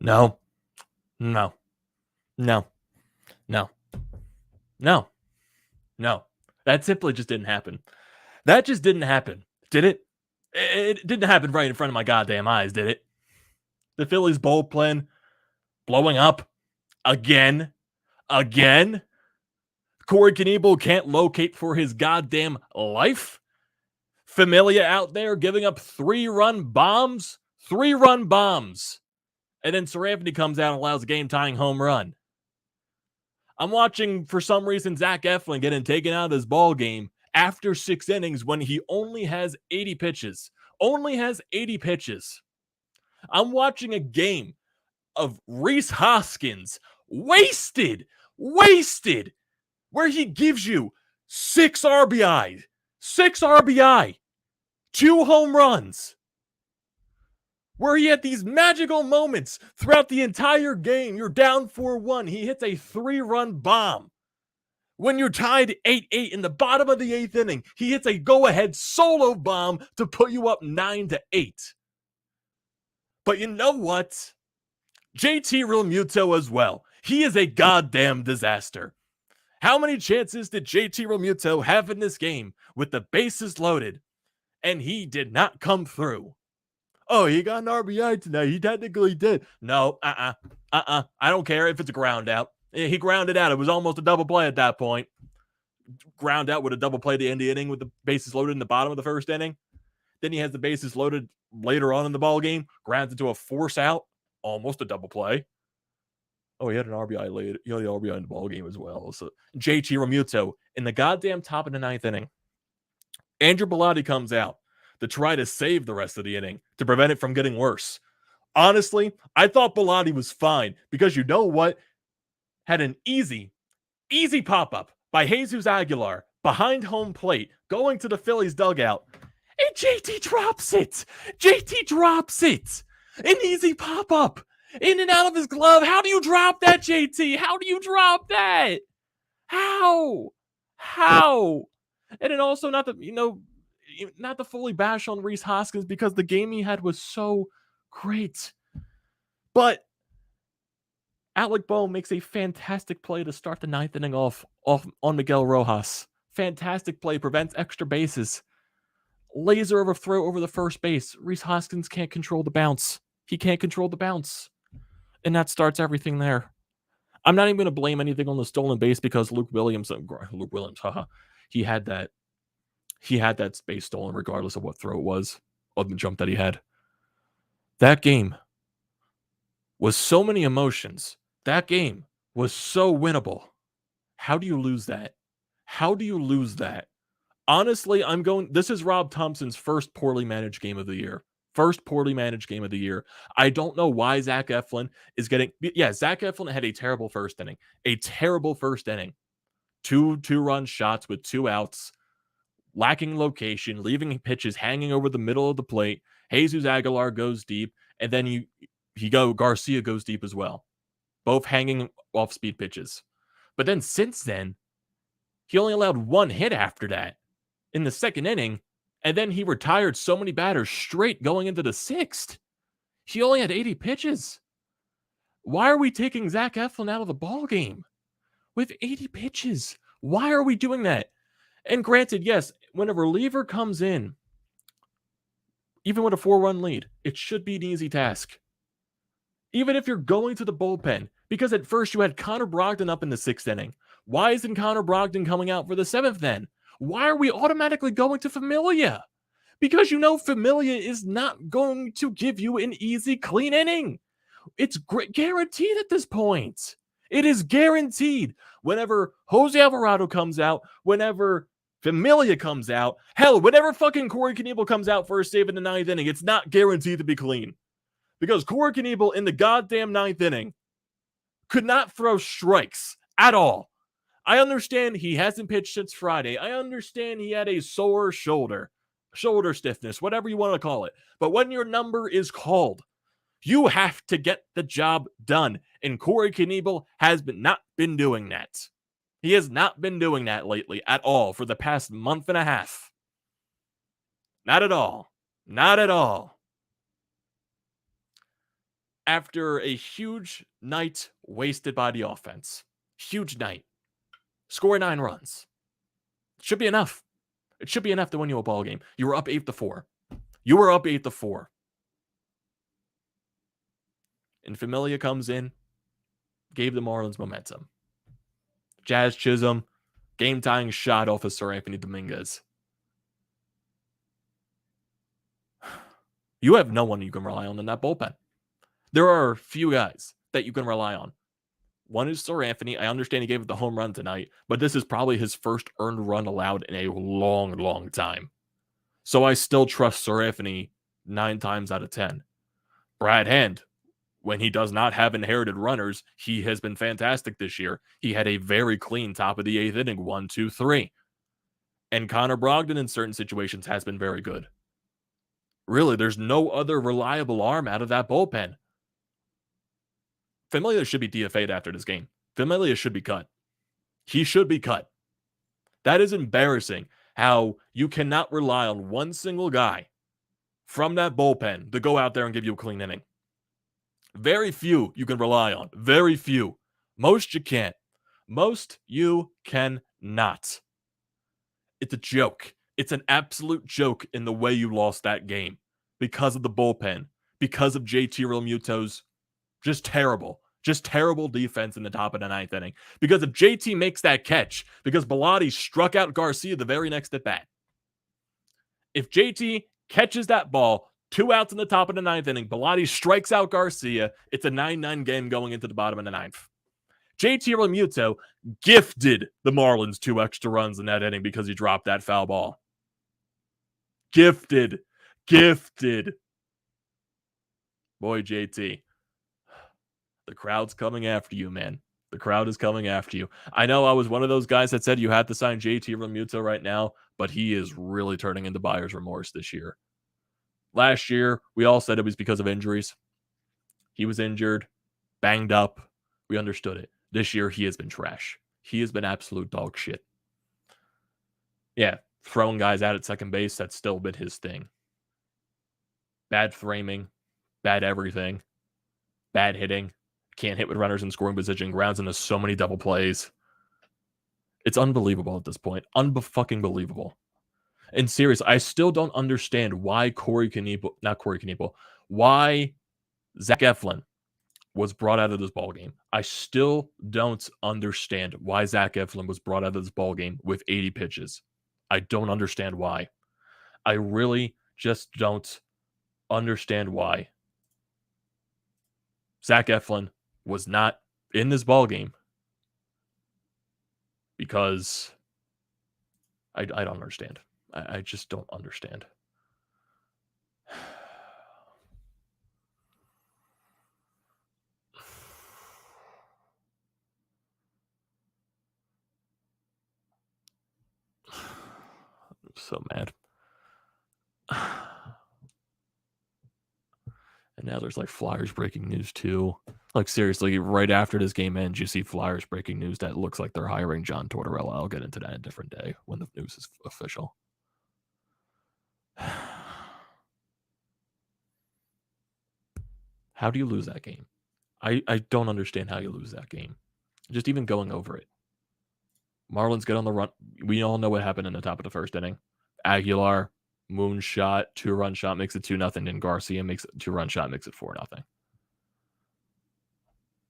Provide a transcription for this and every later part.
No, no, no, no, no, no. That simply just didn't happen. That just didn't happen. Did it? It didn't happen right in front of my goddamn eyes, did it? The Phillies bullpen blowing up again. Corey Knebel can't locate for his goddamn life. Familia out there giving up 3-run bombs. 3-run bombs. And then Seranthony comes out and allows a game-tying home run. I'm watching, for some reason, Zack Eflin getting taken out of this ball game after 6 innings when he only has 80 pitches. Only has 80 pitches. I'm watching a game of Rhys Hoskins wasted, where he gives you 6 RBI, 2 home runs, where he had these magical moments throughout the entire game. You're down 4-1. He hits a 3-run bomb. When you're tied 8-8 in the bottom of the 8th inning, he hits a go-ahead solo bomb to put you up 9-8. But you know what? JT Realmuto as well. He is a goddamn disaster. How many chances did JT Realmuto have in this game with the bases loaded? And he did not come through. Oh, he got an RBI tonight. He technically did. No, I don't care if it's a ground out. He grounded out. It was almost a double play at that point. Ground out with a double play at the end of the inning with the bases loaded in the bottom of the first inning. Then he has the bases loaded later on in the ball game. Grounds into a force out. Almost a double play. Oh, he had an RBI later. He had the RBI in the ball game as well. So JT Realmuto in the goddamn top of the 9th inning. Andrew Bellotti comes out to try to save the rest of the inning to prevent it from getting worse. Honestly, I thought Bellotti was fine because you know what? Had an easy pop-up by Jesus Aguilar behind home plate going to the Phillies dugout. And JT drops it. An easy pop-up. In and out of his glove. How do you drop that, JT? How do you drop that? How? And then also not to fully bash on Rhys Hoskins because the game he had was so great. But Alec Boe makes a fantastic play to start the 9th inning off on Miguel Rojas. Fantastic play, prevents extra bases. Laser overthrow over the first base. Rhys Hoskins can't control the bounce. He can't control the bounce. And that starts everything there. I'm not even going to blame anything on the stolen base because Luke Williams, he had that base stolen regardless of what throw it was, of the jump that he had. That game was so many emotions. That game was so winnable. How do you lose that? Honestly, this is Rob Thompson's first poorly managed game of the year. I don't know why Zack Eflin is getting... Yeah, Zack Eflin had a terrible first inning. 2-run shots with 2 outs. Lacking location, leaving pitches hanging over the middle of the plate. Jesus Aguilar goes deep, and then Garcia goes deep as well. Both hanging off-speed pitches. But then since then, he only allowed 1 hit after that in the 2nd inning, and then he retired so many batters straight going into the 6th. He only had 80 pitches. Why are we taking Zack Eflin out of the ball game with 80 pitches? Why are we doing that? And granted, yes, when a reliever comes in, even with a 4-run lead, it should be an easy task. Even if you're going to the bullpen, because at first you had Connor Brogdon up in the 6th inning. Why isn't Connor Brogdon coming out for the 7th then? Why are we automatically going to Familia? Because you know Familia is not going to give you an easy, clean inning. It's guaranteed at this point. It is guaranteed. Whenever Jose Alvarado comes out, whenever Familia comes out, hell, whenever fucking Corey Knebel comes out for a save in the 9th inning, it's not guaranteed to be clean. Because Corey Knebel in the goddamn 9th inning could not throw strikes at all. I understand he hasn't pitched since Friday. I understand he had a sore shoulder stiffness, whatever you want to call it. But when your number is called, you have to get the job done. And Corey Knebel has not been doing that. He has not been doing that lately at all for the past month and a half. Not at all. after a huge night wasted by the offense. Huge night. Score 9 runs. Should be enough. It should be enough to win you a ball game. You were up 8-4. You were up 8-4. And Familia comes in, gave the Marlins momentum. Jazz Chisholm, game-tying shot off of Sir Anthony Dominguez. You have no one you can rely on in that bullpen. There are a few guys that you can rely on. One is Sir Anthony. I understand he gave up the home run tonight, but this is probably his first earned run allowed in a long, long time. So I still trust Sir Anthony 9 times out of 10. Brad Hand, when he does not have inherited runners, he has been fantastic this year. He had a very clean top of the 8th inning, 1, 2, 3. And Connor Brogdon in certain situations has been very good. Really, there's no other reliable arm out of that bullpen. Familia should be DFA'd after this game. Familia should be cut. He should be cut. That is embarrassing how you cannot rely on one single guy from that bullpen to go out there and give you a clean inning. Very few you can rely on. Very few. Most you can't. Most you cannot. It's a joke. It's an absolute joke in the way you lost that game because of the bullpen, because of JT Realmuto's just terrible defense in the top of the 9th inning. Because if JT makes that catch, because Bilotti struck out Garcia the very next at bat, if JT catches that ball, 2 outs in the top of the 9th inning, Bilotti strikes out Garcia, it's a 9-9 game going into the bottom of the 9th. JT Realmuto gifted the Marlins 2 extra runs in that inning because he dropped that foul ball. Gifted. Boy, JT. The crowd's coming after you, man. The crowd is coming after you. I know I was one of those guys that said you had to sign JT Realmuto right now, but he is really turning into buyer's remorse this year. Last year, we all said it was because of injuries. He was injured, banged up. We understood it. This year, he has been trash. He has been absolute dog shit. Yeah, throwing guys out at second base, that's still been his thing. Bad framing, bad everything, bad hitting. Can't hit with runners in scoring position, grounds into so many double plays. It's unbelievable at this point. Unfucking believable. And seriously, I still don't understand why why Zack Eflin was brought out of this ballgame. I still don't understand why Zack Eflin was brought out of this ballgame with 80 pitches. I don't understand why. I really just don't understand why. Zack Eflin was not in this ballgame because I don't understand. I just don't understand. I'm so mad. And now there's like Flyers breaking news too. Like seriously, right after this game ends, you see Flyers breaking news that looks like they're hiring John Tortorella. I'll get into that a different day when the news is official. How do you lose that game? I don't understand how you lose that game. Just even going over it. Marlins get on the run. We all know what happened in the top of the first inning. Aguilar, moonshot, 2-run shot makes it 2-0. Then Garcia makes it 2-run shot, makes it 4-0.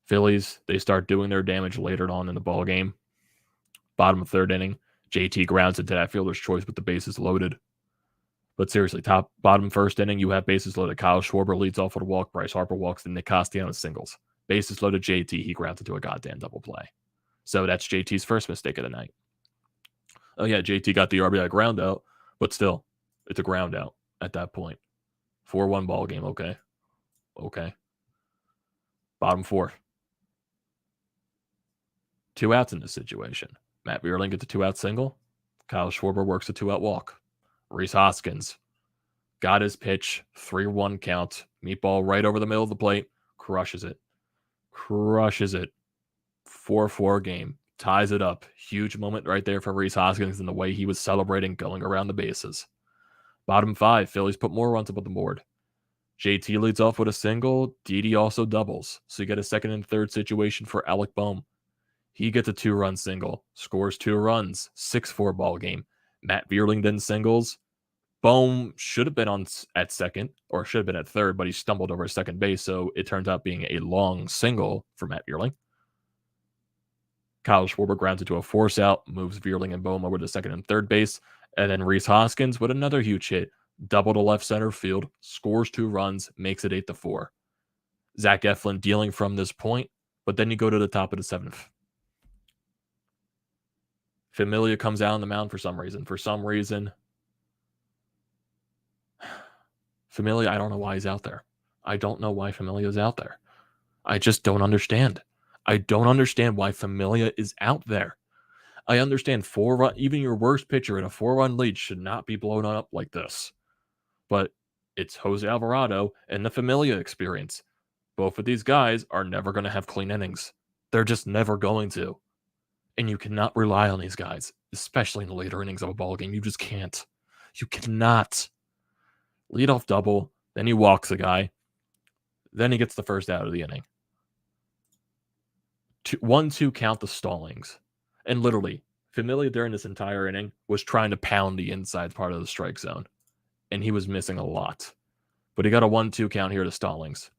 Phillies, they start doing their damage later on in the ball game. Bottom of 3rd inning, JT grounds into that fielder's choice with the bases loaded. But seriously, bottom 1st inning, you have bases loaded. Kyle Schwarber leads off with a walk. Bryce Harper walks, and Nick Castellanos singles. Bases loaded, JT, he grounds into a goddamn double play. So that's JT's first mistake of the night. Oh yeah, JT got the RBI ground out, but still, it's a ground out at that point. 4-1 ball game, okay. Bottom 4th. 2 outs in this situation. Matt Vierling gets a 2-out single. Kyle Schwarber works a 2-out walk. Rhys Hoskins got his pitch, 3-1 count. Meatball right over the middle of the plate. Crushes it. 4-4 game. Ties it up. Huge moment right there for Rhys Hoskins and the way he was celebrating going around the bases. Bottom 5, Phillies put more runs up on the board. JT leads off with a single. Didi also doubles. So you get a second and third situation for Alec Bohm. He gets a 2-run single, scores 2 runs, 6-4 ball game. Matt Vierling then singles. Bohm should have been at second, or should have been at third, but he stumbled over second base, so it turns out being a long single for Matt Vierling. Kyle Schwarber grounds into a force out, moves Vierling and Bohm over to second and third base, and then Rhys Hoskins with another huge hit, double to left center field, scores 2 runs, makes it 8-4. Zack Eflin dealing from this point, but then you go to the top of the 7th. Familia comes out on the mound for some reason. Familia, I don't know why he's out there. I don't know why Familia is out there. I just don't understand. I don't understand why Familia is out there. I understand 4-run, even your worst pitcher in a 4-run lead should not be blown up like this. But it's Jose Alvarado and the Familia experience. Both of these guys are never going to have clean innings. They're just never going to. And you cannot rely on these guys, especially in the later innings of a ball game. You just can't. You cannot. Leadoff double, then he walks a guy, then he gets the first out of the inning. 1-2 count the Stallings. And literally, Familia during this entire inning was trying to pound the inside part of the strike zone. And he was missing a lot. But he got a 1-2 count here to Stallings.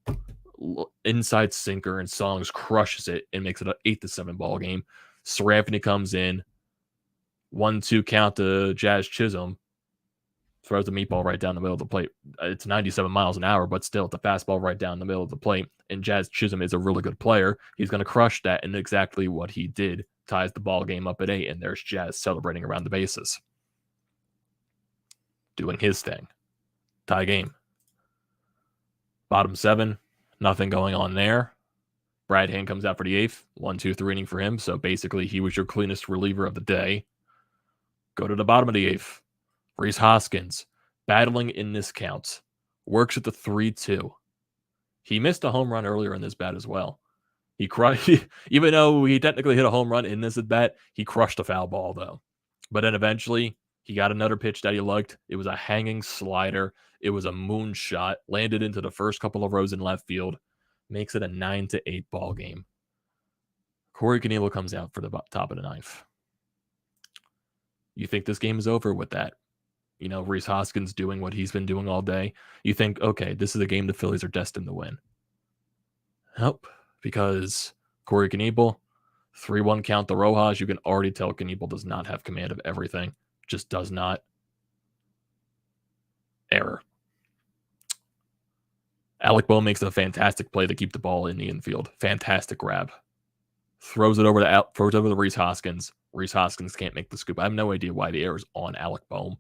Inside sinker, and Stallings crushes it and makes it an 8-7 ball game. Seraphiny comes in. 1-2 count to Jazz Chisholm. Throws the meatball right down the middle of the plate. It's 97 miles an hour, but still, it's a fastball right down the middle of the plate. And Jazz Chisholm is a really good player. He's going to crush that, and exactly what he did ties the ball game up at 8, and there's Jazz celebrating around the bases. Doing his thing. Tie game. Bottom 7, nothing going on there. Brad Hand comes out for the 8th. 1-2-3 inning for him, so basically he was your cleanest reliever of the day. Go to the bottom of the 8th. Rhys Hoskins, battling in this count, works at the 3-2. He missed a home run earlier in this bat as well. Even though he technically hit a home run in this at bat, he crushed a foul ball though. But then eventually he got another pitch that he liked. It was a hanging slider. It was a moonshot, landed into the first couple of rows in left field, makes it a 9-8 ball game. Corey Knebel comes out for the top of the 9th. You think this game is over with that? You know, Rhys Hoskins doing what he's been doing all day. You think, okay, this is a game the Phillies are destined to win. Nope, because Corey Knebel, 3-1 count to Rojas. You can already tell Knebel does not have command of everything. Just does not. Error. Alec Bohm makes a fantastic play to keep the ball in the infield. Fantastic grab. Throws it over to Rhys Hoskins. Rhys Hoskins can't make the scoop. I have no idea why the error is on Alec Bohm.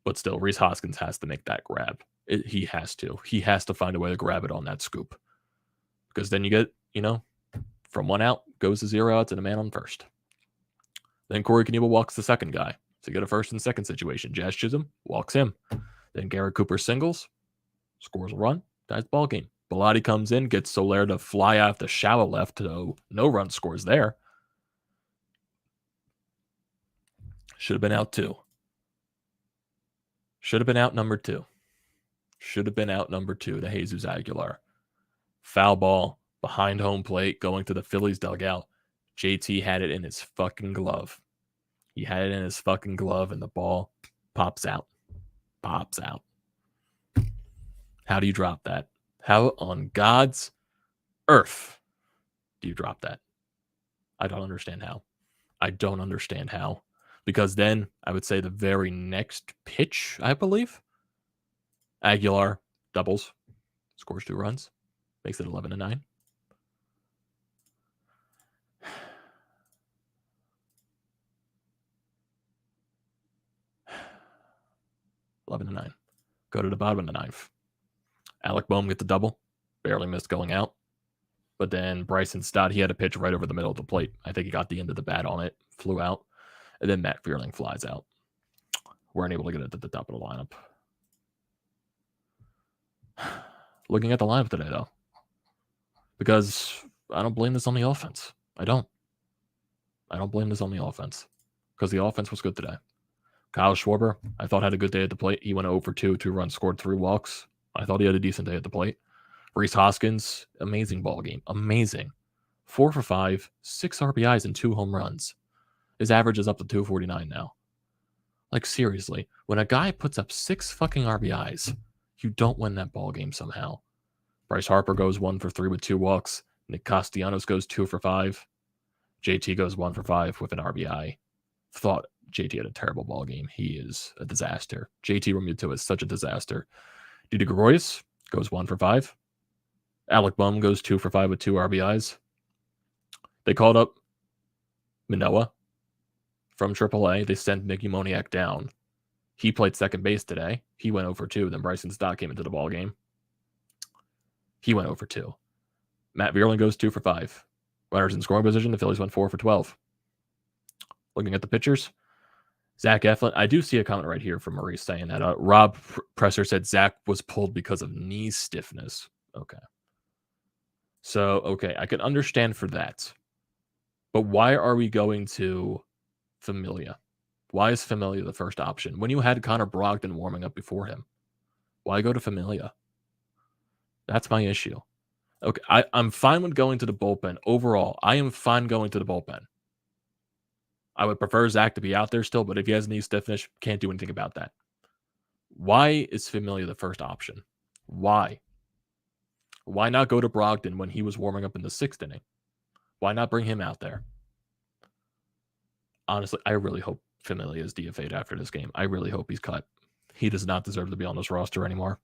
But still, Rhys Hoskins has to make that grab. He has to. He has to find a way to grab it on that scoop. Because then you get, from 1 out, goes to 0 outs and a man on first. Then Corey Knebel walks the second guy. So you get a first and second situation. Jazz Chisholm walks him. Then Garrett Cooper singles, scores a run, ties the ball game. Bilotti comes in, gets Soler to fly out the shallow left, so no run scores there. Should have been out 2. Should have been out number 2. Should have been out number 2 to Jesus Aguilar. Foul ball behind home plate going to the Phillies dugout. JT had it in his fucking glove. He had it in his fucking glove, and the ball pops out. Pops out. How do you drop that? How on God's earth do you drop that? I don't understand how. I don't understand how. Because then I would say the very next pitch, I believe, Aguilar doubles, scores 2 runs, makes it 11-9. Go to the bottom of the 9th. Alec Bohm gets the double, barely missed going out. But then Bryce Stott, he had a pitch right over the middle of the plate. I think he got the end of the bat on it, flew out. And then Matt Vierling flies out. Weren't able to get it to the top of the lineup. Looking at the lineup today, though. Because I don't blame this on the offense. I don't blame this on the offense. Because the offense was good today. Kyle Schwarber, I thought had a good day at the plate. He went 0 for 2, 2 runs, scored 3 walks. I thought he had a decent day at the plate. Rhys Hoskins, amazing ball game. Amazing. 4 for 5, 6 RBIs, and 2 home runs. His average is up to 249 now. Like, seriously, when a guy puts up 6 fucking RBIs, you don't win that ball game somehow. Bryce Harper goes 1 for 3 with 2 walks. Nick Castellanos goes 2 for 5. JT goes 1 for 5 with an RBI. Thought JT had a terrible ball game. He is a disaster. JT Realmuto is such a disaster. Didi Gregorius goes 1 for 5. Alec Bum goes 2 for 5 with 2 RBIs. They called up Nola from AAA. They sent Mickey Moniak down. He played second base today. He went 0 for 2. Then Bryson Stott came into the ball game. He went 0 for 2. Matt Vierling goes 2 for 5. Runners in scoring position. The Phillies went 4 for 12. Looking at the pitchers, Zack Eflin. I do see a comment right here from Maurice saying that Rob Presser said Zack was pulled because of knee stiffness. Okay. So, okay, I can understand for that. But why are we going to Familia? Why is Familia the first option? When you had Connor Brogdon warming up before him, why go to Familia? That's my issue. Okay, I'm fine with going to the bullpen. Overall, I am fine going to the bullpen. I would prefer Zack to be out there still, but if he has knee stiffness, can't do anything about that. Why is Familia the first option? Why? Why not go to Brogdon when he was warming up in the 6th inning? Why not bring him out there? Honestly, I really hope Familia is DFA'd after this game. I really hope he's cut. He does not deserve to be on this roster anymore.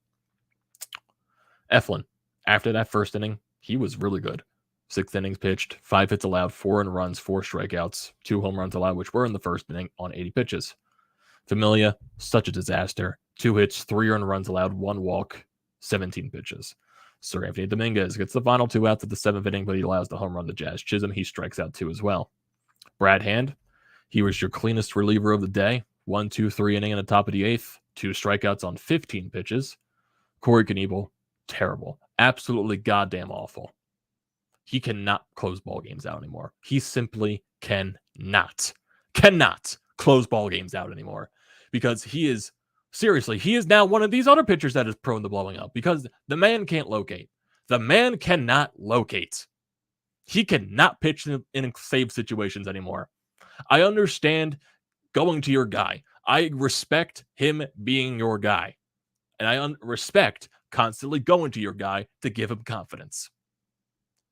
Eflin, after that first inning, he was really good. 6 innings pitched, 5 hits allowed, 4 earned runs, 4 strikeouts, 2 home runs allowed, which were in the first inning on 80 pitches. Familia, such a disaster. 2 hits, 3 earned runs allowed, 1 walk, 17 pitches. Sir Anthony Dominguez gets the final 2 outs at the 7th inning, but he allows the home run to Jazz Chisholm. He strikes out 2 as well. Brad Hand, he was your cleanest reliever of the day. 1, 2, 3 inning in the top of the 8th. 2 strikeouts on 15 pitches. Corey Knebel, terrible. Absolutely goddamn awful. He cannot close ball games out anymore. He simply cannot close ball games out anymore because he is now one of these other pitchers that is prone to blowing up because the man can't locate. The man cannot locate. He cannot pitch in save situations anymore. I understand going to your guy. I respect him being your guy. And I respect constantly going to your guy to give him confidence.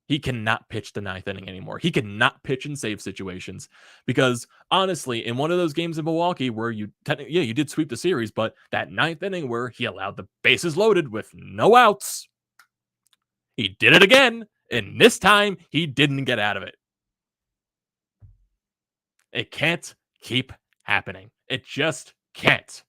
He cannot pitch the 9th inning anymore. He cannot pitch in save situations because honestly, in one of those games in Milwaukee where you did sweep the series, but that 9th inning where he allowed the bases loaded with no outs, he did it again, and this time he didn't get out of it. It can't keep happening. It just can't.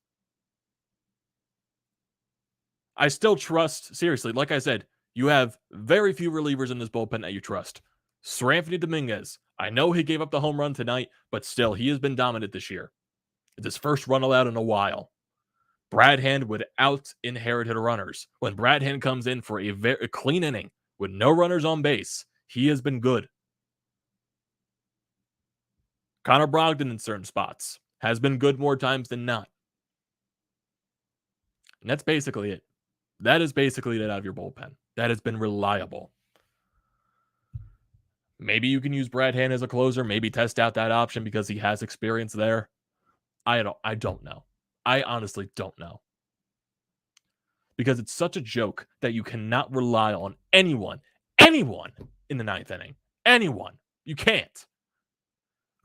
I still trust, seriously, like I said, you have very few relievers in this bullpen that you trust. Sir Anthony Dominguez, I know he gave up the home run tonight, but still, he has been dominant this year. It's his first run allowed in a while. Brad Hand without inherited runners. When Brad Hand comes in for a very clean inning with no runners on base, he has been good. Connor Brogdon in certain spots has been good more times than not. And that's basically it. That is basically it out of your bullpen. That has been reliable. Maybe you can use Brad Hand as a closer. Maybe test out that option because he has experience there. I don't know. I honestly don't know. Because it's such a joke that you cannot rely on anyone in the 9th inning. Anyone. You can't.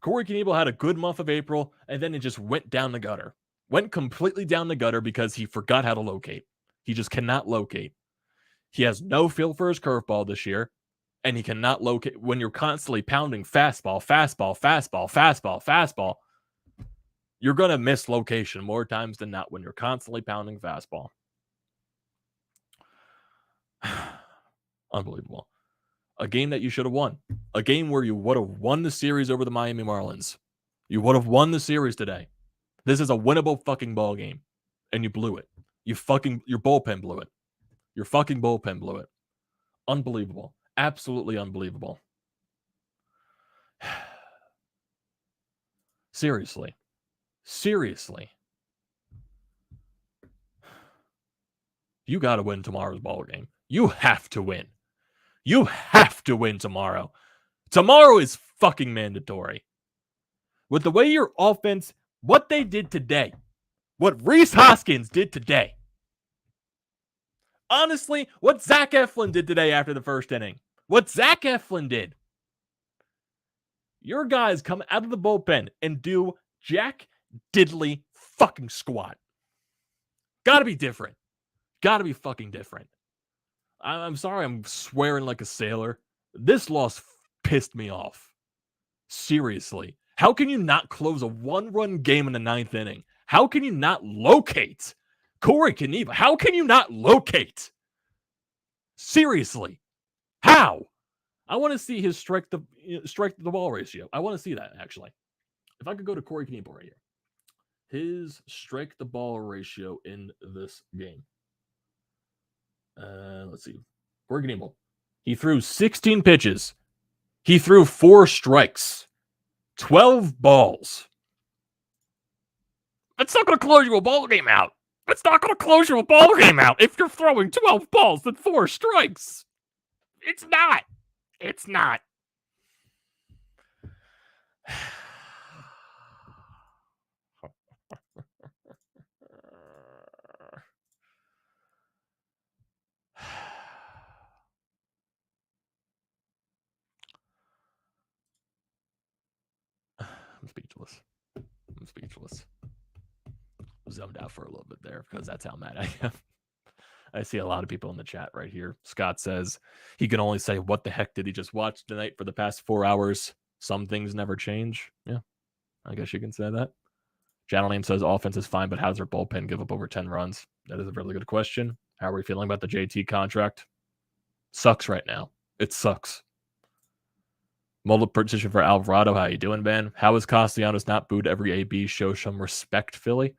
Corey Knebel had a good month of April, and then it just went down the gutter. Went completely down the gutter because he forgot how to locate. He just cannot locate. He has no feel for his curveball this year, and he cannot locate when you're constantly pounding fastball. You're going to miss location more times than not when you're constantly pounding fastball. Unbelievable. A game that you should have won. A game where you would have won the series over the Miami Marlins. You would have won the series today. This is a winnable fucking ball game, and you blew it. Your bullpen blew it. Your fucking bullpen blew it. Unbelievable. Absolutely unbelievable. Seriously. You got to win tomorrow's ball game. You have to win. You have to win tomorrow. Tomorrow is fucking mandatory. With the way your offense, what they did today, what Rhys Hoskins did today, honestly, what Zack did today after the first inning, what Zack did, your guys come out of the bullpen and do jack diddly fucking squat. Gotta be different. Gotta be fucking different. I'm sorry I'm swearing like a sailor. This loss pissed me off. Seriously. How can you not close a one-run game in the ninth inning? How can you not locate Corey Knebel? How can you not locate? Seriously. How? I want to see his strike the ball ratio. I want to see that, actually. If I could go to Corey Knebel right here. His strike the ball ratio in this game. Let's see. Corey Knebel. He threw 16 pitches. He threw 4 strikes. 12 balls. That's not going to close your ball game out. That's not going to close your ball game out if you're throwing 12 balls and 4 strikes. It's not. It's not. I'm speechless. Zoned out for a little bit there because that's how mad I am. I see a lot of people in the chat right here. Scott says he can only say, what the heck did he just watch tonight for the past 4 hours? Some things never change. Yeah, I guess you can say that. Channel name says offense is fine, but how does their bullpen give up over 10 runs? That is a really good question. How are we feeling about the JT contract? Sucks right now. It sucks. Multiple petition for Alvarado. How you doing, man? How is Castellanos not booed every AB? Show some respect, Philly.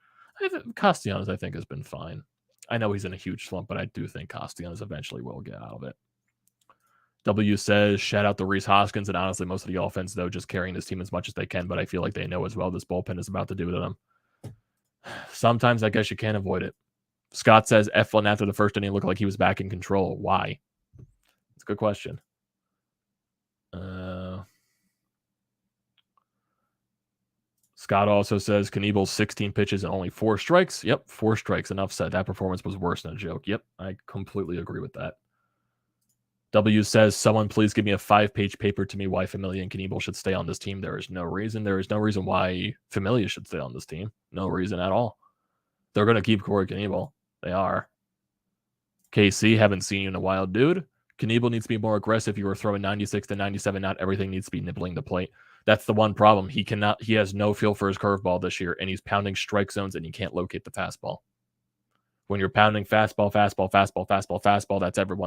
Castellanos, I think, has been fine. I know he's in a huge slump, but I do think Castellanos eventually will get out of it. W says, shout out to Rhys Hoskins, and honestly, most of the offense, though, just carrying this team as much as they can, but I feel like they know as well this bullpen is about to do to them. Sometimes I guess you can't avoid it. Scott says, Eflin after the first inning looked like he was back in control. Why? It's a good question. Scott also says Knebel's 16 pitches and only 4 strikes. Yep, 4 strikes. Enough said. That performance was worse than a joke. Yep, I completely agree with that. W says, someone please give me a 5-page paper to me why Familia and Knebel should stay on this team. There is no reason. There is no reason why Familia should stay on this team. No reason at all. They're going to keep Corey Knebel. They are. KC, haven't seen you in a while, dude. Knebel needs to be more aggressive. You were throwing 96 to 97. Not everything needs to be nibbling the plate. That's the one problem. He has no feel for his curveball this year, and he's pounding strike zones, and he can't locate the fastball. When you're pounding fastball,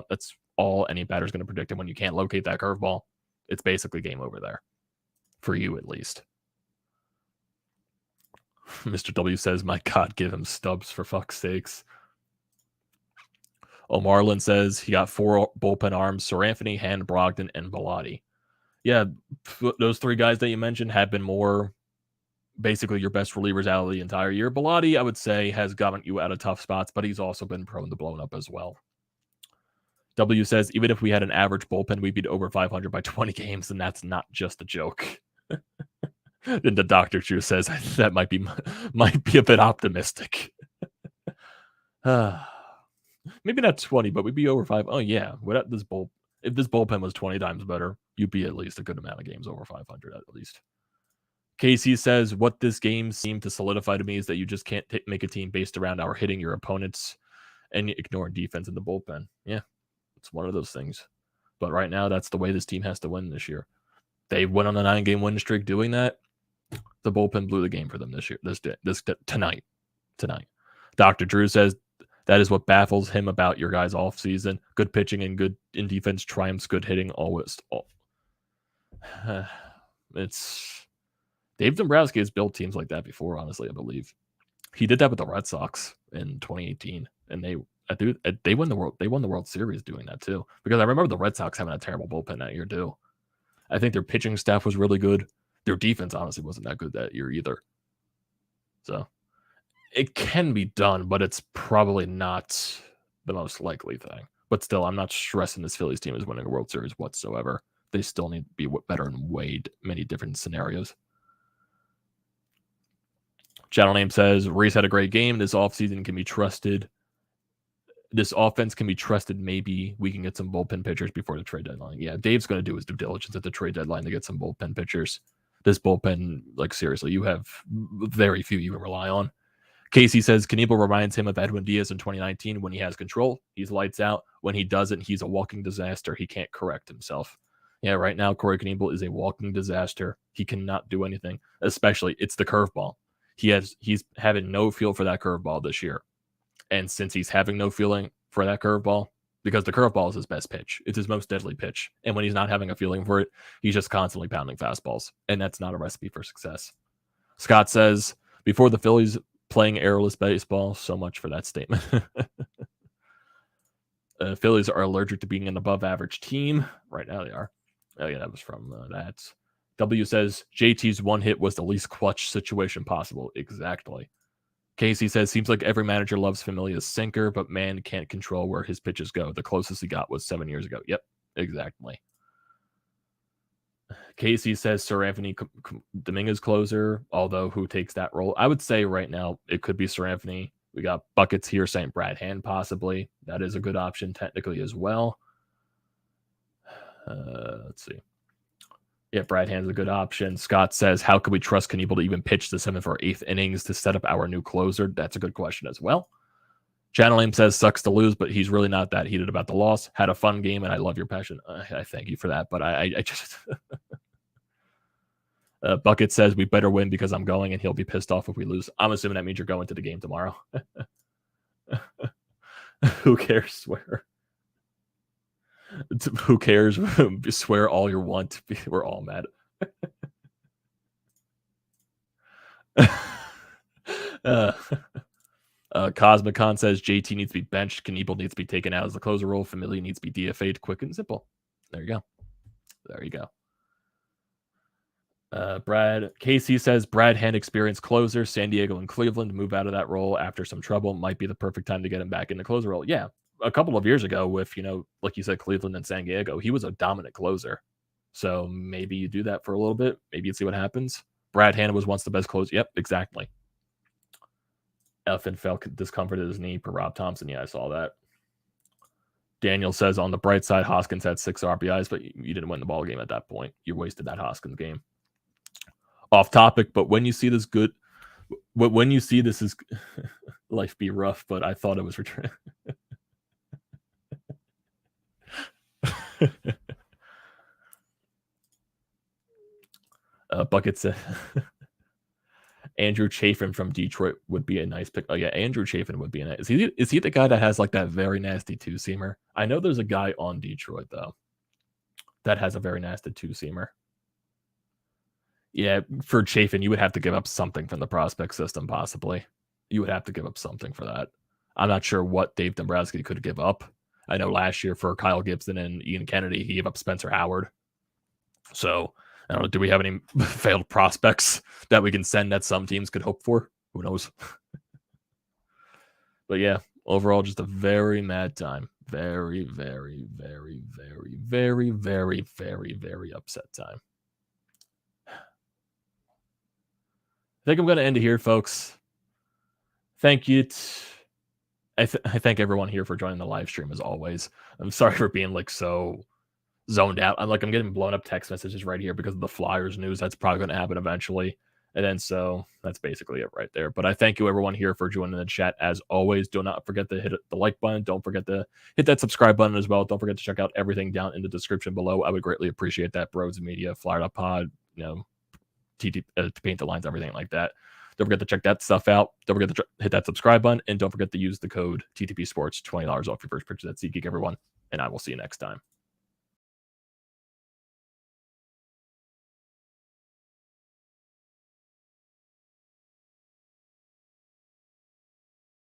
that's all any batter's going to predict. And when you can't locate that curveball, it's basically game over there. For you, at least. Mr. W says, my God, give him Stubbs for fuck's sakes. Marlins says he got 4 bullpen arms, Sir Anthony, Hand, Brogdon, and Bellotti. Yeah, those 3 guys that you mentioned have been more basically your best relievers out of the entire year. Bellotti, I would say, has gotten you out of tough spots, but he's also been prone to blowing up as well. W says, even if we had an average bullpen, we'd be over 500 by 20 games, and that's not just a joke. Then the Dr. Drew says, that might be a bit optimistic. Maybe not 20, but we'd be over 5. Oh, yeah. If this bullpen was 20 times better, you'd be at least a good amount of games over 500 at least. Casey says, what this game seemed to solidify to me is that you just can't make a team based around our hitting your opponents and ignoring defense in the bullpen. Yeah, it's one of those things. But right now, that's the way this team has to win this year. They went on a 9-game win streak doing that. The bullpen blew the game for them this year, tonight. Dr. Drew says, that is what baffles him about your guys' offseason. Good pitching and good in defense triumphs good hitting always. It's Dave Dombrowski has built teams like that before, honestly, I believe. He did that with the Red Sox in 2018, and they won the World Series doing that too. Because I remember the Red Sox having a terrible bullpen that year too. I think their pitching staff was really good. Their defense honestly wasn't that good that year either. So it can be done, but it's probably not the most likely thing. But still, I'm not stressing this Phillies team is winning a World Series whatsoever. They still need to be better in many different scenarios. Channel name says, Rhys had a great game. This offseason can be trusted. This offense can be trusted. Maybe we can get some bullpen pitchers before the trade deadline. Yeah, Dave's going to do his due diligence at the trade deadline to get some bullpen pitchers. This bullpen, like seriously, you have very few you can rely on. Casey says, Knebel reminds him of Edwin Diaz in 2019 when he has control. He's lights out. When he doesn't, he's a walking disaster. He can't correct himself. Yeah, right now, Corey Knebel is a walking disaster. He cannot do anything, especially it's the curveball. He's having no feel for that curveball this year. And since he's having no feeling for that curveball, because the curveball is his best pitch, it's his most deadly pitch. And when he's not having a feeling for it, he's just constantly pounding fastballs. And that's not a recipe for success. Scott says, before the Phillies playing airless baseball, so much for that statement. Phillies are allergic to being an above average team. Right now they are. Oh yeah, that was from that. W says, JT's one hit was the least clutch situation possible. Exactly. Casey says, seems like every manager loves Familia's sinker, but man can't control where his pitches go. The closest he got was 7 years ago. Yep, exactly. Casey says, Sir Anthony Dominguez closer, although who takes that role? I would say right now it could be Sir Anthony. We got Buckets here saying Brad Hand possibly. That is a good option technically as well. Let's see. Yeah, Brad Hand's a good option. Scott says, how could we trust Knebel to even pitch the 7th or 8th innings to set up our new closer? That's a good question as well. Channel name says, sucks to lose, but he's really not that heated about the loss. Had a fun game, and I love your passion. I thank you for that, but I just... Bucket says, we better win because I'm going, and he'll be pissed off if we lose. I'm assuming that means you're going to the game tomorrow. Who cares? Swear. Who cares? Swear all you want. We're all mad. Cosmicon says JT needs to be benched. Knebel needs to be taken out as the closer role. Familia needs to be DFA'd. Quick and simple. There you go. There you go. Brad Casey says Brad Hand experienced closer. San Diego and Cleveland move out of that role after some trouble. Might be the perfect time to get him back in the closer role. Yeah. A couple of years ago with, like you said, Cleveland and San Diego, he was a dominant closer. So maybe you do that for a little bit. Maybe you see what happens. Brad Hand was once the best closer. Yep, exactly. Elfin felt discomfort at his knee per Rob Thompson. Yeah, I saw that. Daniel says, on the bright side, Hoskins had 6 RBIs, but you didn't win the ball game at that point. You wasted that Hoskins game. Off topic, but when you see this good, when you see this is life be rough, but I thought it was return. Bucket said Andrew Chafin from Detroit would be a nice pick. Oh yeah, Andrew Chafin would be a nice. Is he the guy that has like that very nasty 2-seamer? I know there's a guy on Detroit though that has a very nasty 2-seamer. Yeah, for Chafin, you would have to give up something from the prospect system, possibly. You would have to give up something for that. I'm not sure what Dave Dombrowski could give up. I know last year for Kyle Gibson and Ian Kennedy, he gave up Spencer Howard. So, I don't know, do we have any failed prospects that we can send that some teams could hope for? Who knows? But yeah, overall, just a very mad time. Very, very, very, very, very, very, very, very upset time. I think I'm going to end it here, folks. Thank you. I thank everyone here for joining the live stream as always. I'm sorry for being like so zoned out. I'm getting blown up text messages right here because of the Flyers news. That's probably going to happen eventually. And then so that's basically it right there. But I thank you everyone here for joining the chat as always. Do not forget to hit the like button. Don't forget to hit that subscribe button as well. Don't forget to check out everything down in the description below. I would greatly appreciate that. BrodesMedia, Flyer.pod, TT, to paint the lines, everything like that. Don't forget to check that stuff out. Don't forget to hit that subscribe button. And don't forget to use the code TTPSports, $20 off your first purchase at SeatGeek, everyone. And I will see you next time.